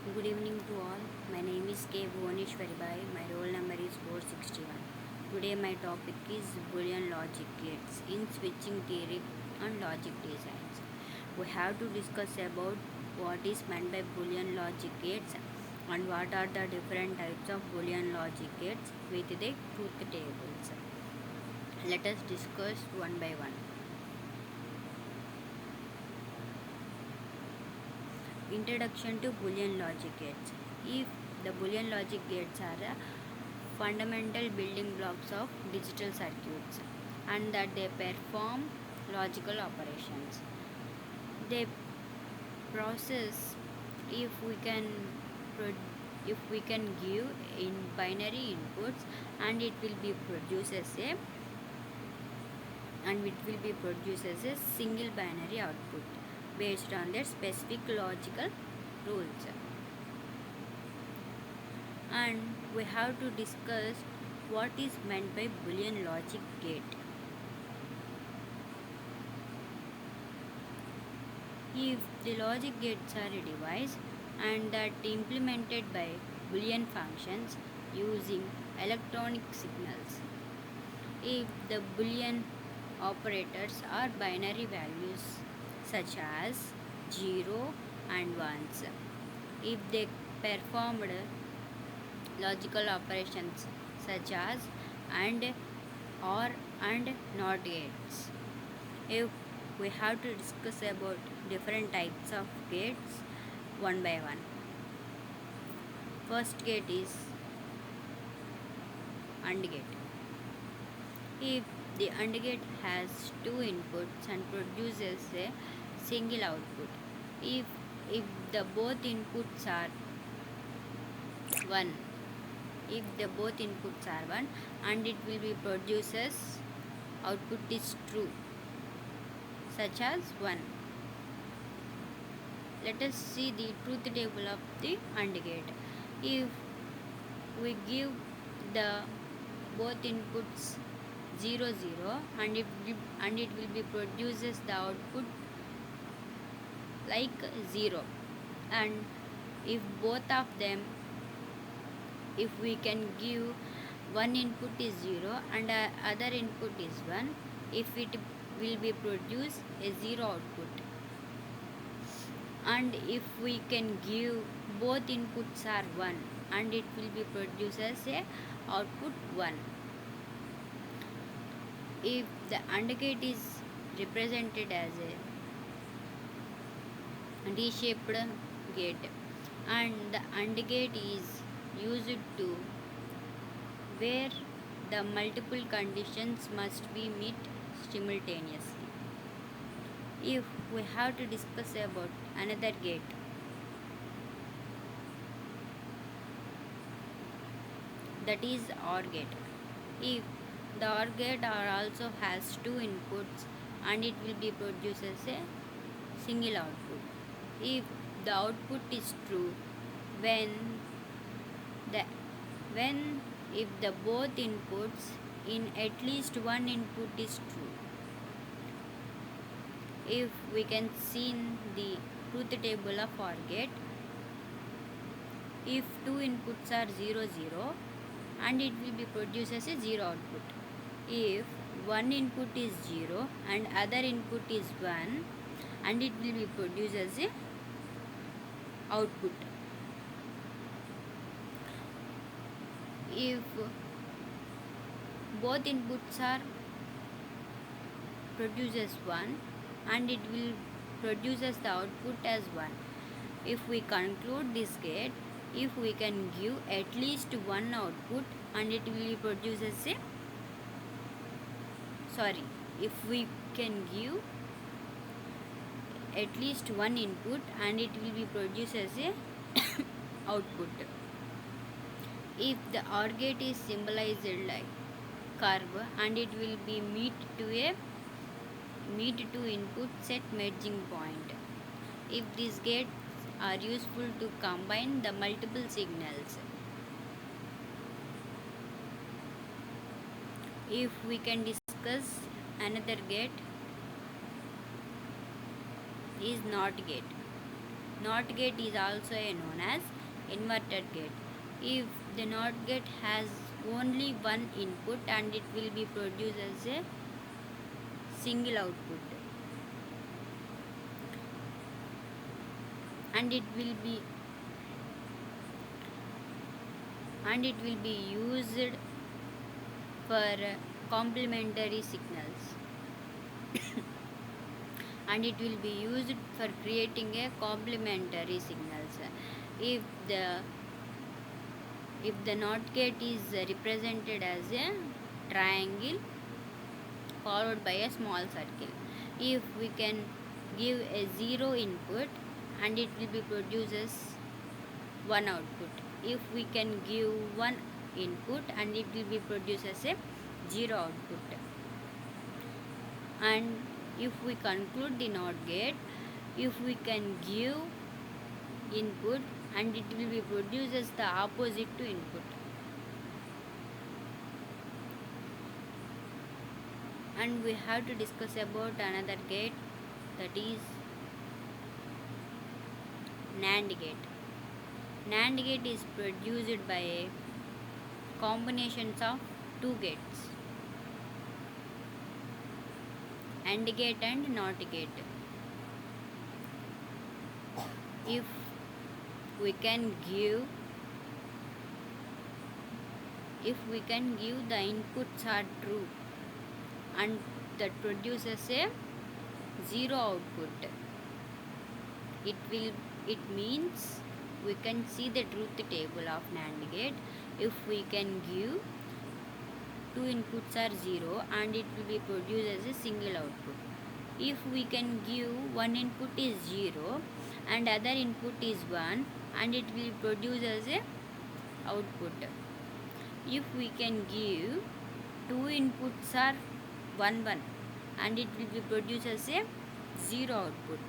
Good evening to all. My name is K. Bhuvaneshwari Bai. My roll number is 461. Today my topic is Boolean logic gates in switching theory and logic designs. We have to discuss about what is meant by Boolean logic gates and what are the different types of Boolean logic gates with the truth tables. Let us discuss one by one. Introduction to Boolean logic gates. If the Boolean logic gates are fundamental building blocks of digital circuits and that they perform logical operations. They process if we can give in binary inputs and it will be produced as a single binary output based on their specific logical rules. And we have to discuss what is meant by Boolean logic gate. If the logic gates are a device and that implemented by Boolean functions using electronic signals, if the Boolean operators are binary values such as 0 and 1s, if they performed logical operations such as and, or, and, not gates. If we have to discuss about different types of gates one by one. First gate is AND gate. If the AND gate has two inputs and produces a single output, if the both inputs are 1, if the both inputs are 1 and it will be produces output is true such as 1. Let us see the truth table of the AND gate. If we give the both inputs 0 0 and it will be produces the output like 0, and if both of them, if we can give one input is 0 and other input is 1, if it will be produce a 0 output, and if we can give both inputs are 1 and it will be produces a output 1. If the AND gate is represented as a D-shaped gate and the AND gate is used to where the multiple conditions must be met simultaneously. If we have to discuss about another gate, that is OR gate. If the OR gate also has two inputs and it will be produces a single output. If the output is true when if the both inputs in at least one input is true. If we can see in the truth table of OR gate, if two inputs are 0 0 and it will be produced as a 0 output. If one input is 0 and other input is 1 and it will be produced as a output. If both inputs are produced as 1 and it will produce as the output as 1. If we conclude this gate, if we can give at least one output and it will be produced as a if we can give at least one input and it will be produced as a output. If the OR gate is symbolized like curve and it will be meet to input set merging point. If these gates are useful to combine the multiple signals. If we can discuss another gate is NOT gate. NOT gate is also known as inverted gate. If the NOT gate has only one input and it will be produced as a single output, and it will be used for complementary signals and it will be used for creating a complementary signals. If the NOT gate is represented as a triangle followed by a small circle, if we can give a 0 input and it will be produces 1 output. If we can give 1 input and it will be produced as a 0 output. And if we conclude the NOT gate, if we can give input and it will be produced as the opposite to input. And we have to discuss about another gate, that is NAND gate. NAND gate is produced by a combinations of two gates, AND gate and NOT gate. If we can give the inputs are true and that produces a 0 output, it means we can see the truth table of NAND gate. If we can give two inputs are 0 and it will be produced as a single output. If we can give one input is 0 and other input is 1 and it will produce as a output. If we can give two inputs are 1 1 and it will be produced as a 0 output.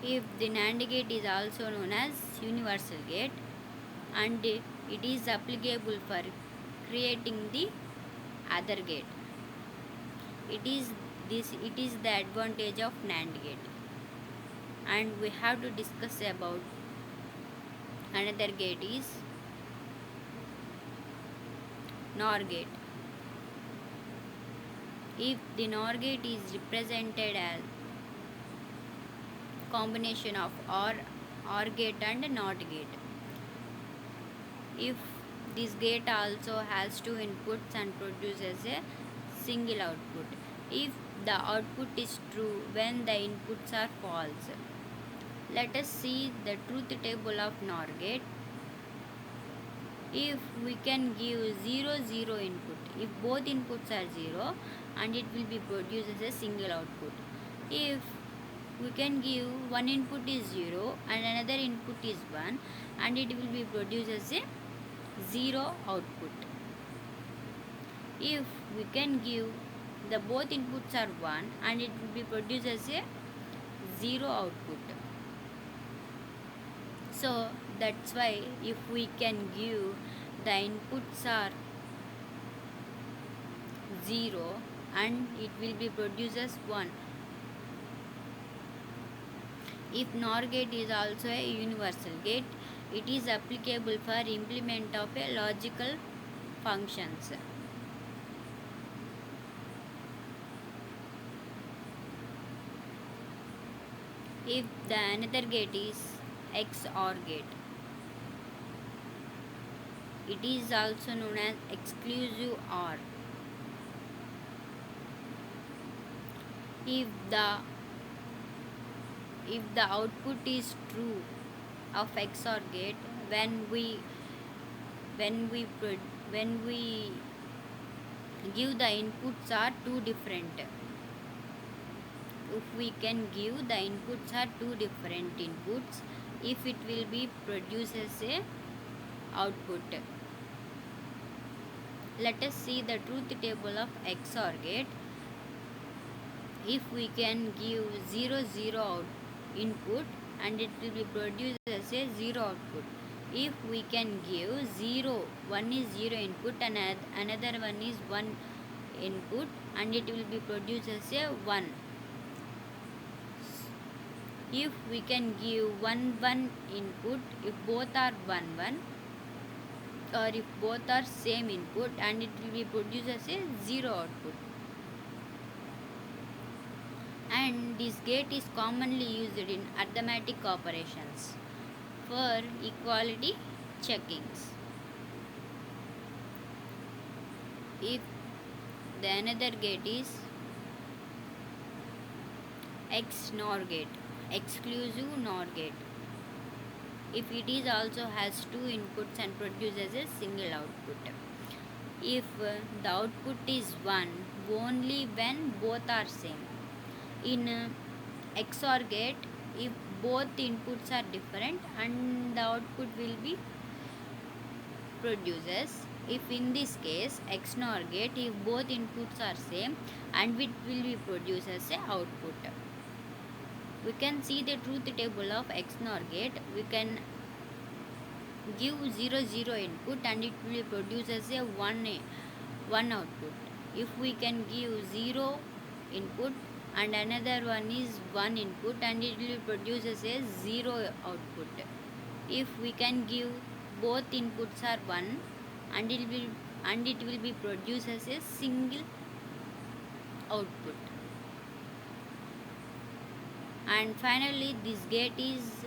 If the NAND gate is also known as universal gate and it is applicable for creating the other gate. It is the advantage of NAND gate. And we have to discuss about another gate is NOR gate. If the NOR gate is represented as combination of OR gate and NOT gate. If this gate also has two inputs and produces a single output. If the output is true when the inputs are false. Let us see the truth table of NOR gate. If we can give 0 0 input, if both inputs are 0 and it will be produced as a single output. If we can give one input is 0 and another input is 1 and it will be produced as a 0 output. If we can give the both inputs are 1 and it will be produced as a 0 output. So that's why if we can give the inputs are 0 and it will be produced as 1. If NOR gate is also a universal gate, it is applicable for implement of a logical functions. If the another gate is XOR gate, it is also known as exclusive OR. If the output is true of XOR gate when we give the inputs are two different. If we can give the inputs are two different inputs, if it will be produced as a output. Let us see the truth table of XOR gate. If we can give 0 0 input and it will be produced as a 0 output. If we can give 0, one is 0 input and another one is 1 input and it will be produced as a 1. If we can give 1 input, if both are 1 or if both are same input, and it will be produced as a 0 output. And this gate is commonly used in arithmetic operations for equality checkings. If the another gate is XNOR gate, exclusive NOR gate. If it is also has two inputs and produces a single output. If the output is 1 only when both are same. In XOR gate, if both inputs are different and the output will be produces. If in this case XNOR gate, if both inputs are same and it will be produced as a output. We can see the truth table of XNOR gate. We can give 0 input and it will produce as a 1 output. If we can give 0 input and another one is 1 input and it will produce as a 0 output. If we can give both inputs are 1 and it will be produced as a single output. And finally, this gate is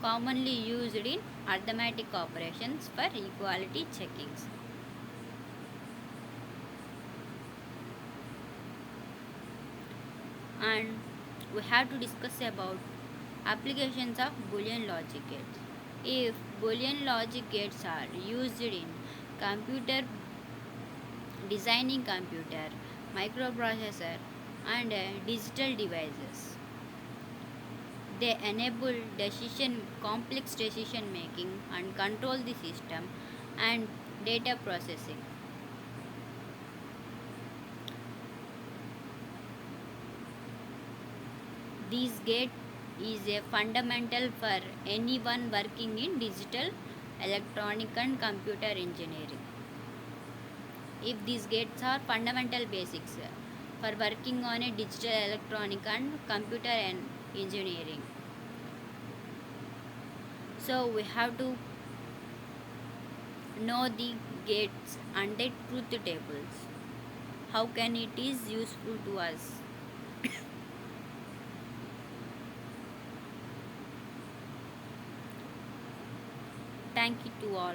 commonly used in arithmetic operations for equality checkings. And we have to discuss about applications of Boolean logic gates. If Boolean logic gates are used in computer designing computer, microprocessor and digital devices, they enable complex decision making and control the system and data processing. This gate is a fundamental for anyone working in digital, electronic and computer engineering. If these gates are fundamental basics for working on a digital, electronic and computer engineering. So we have to know the gates and the truth tables. How can it is useful to us? Thank you to all.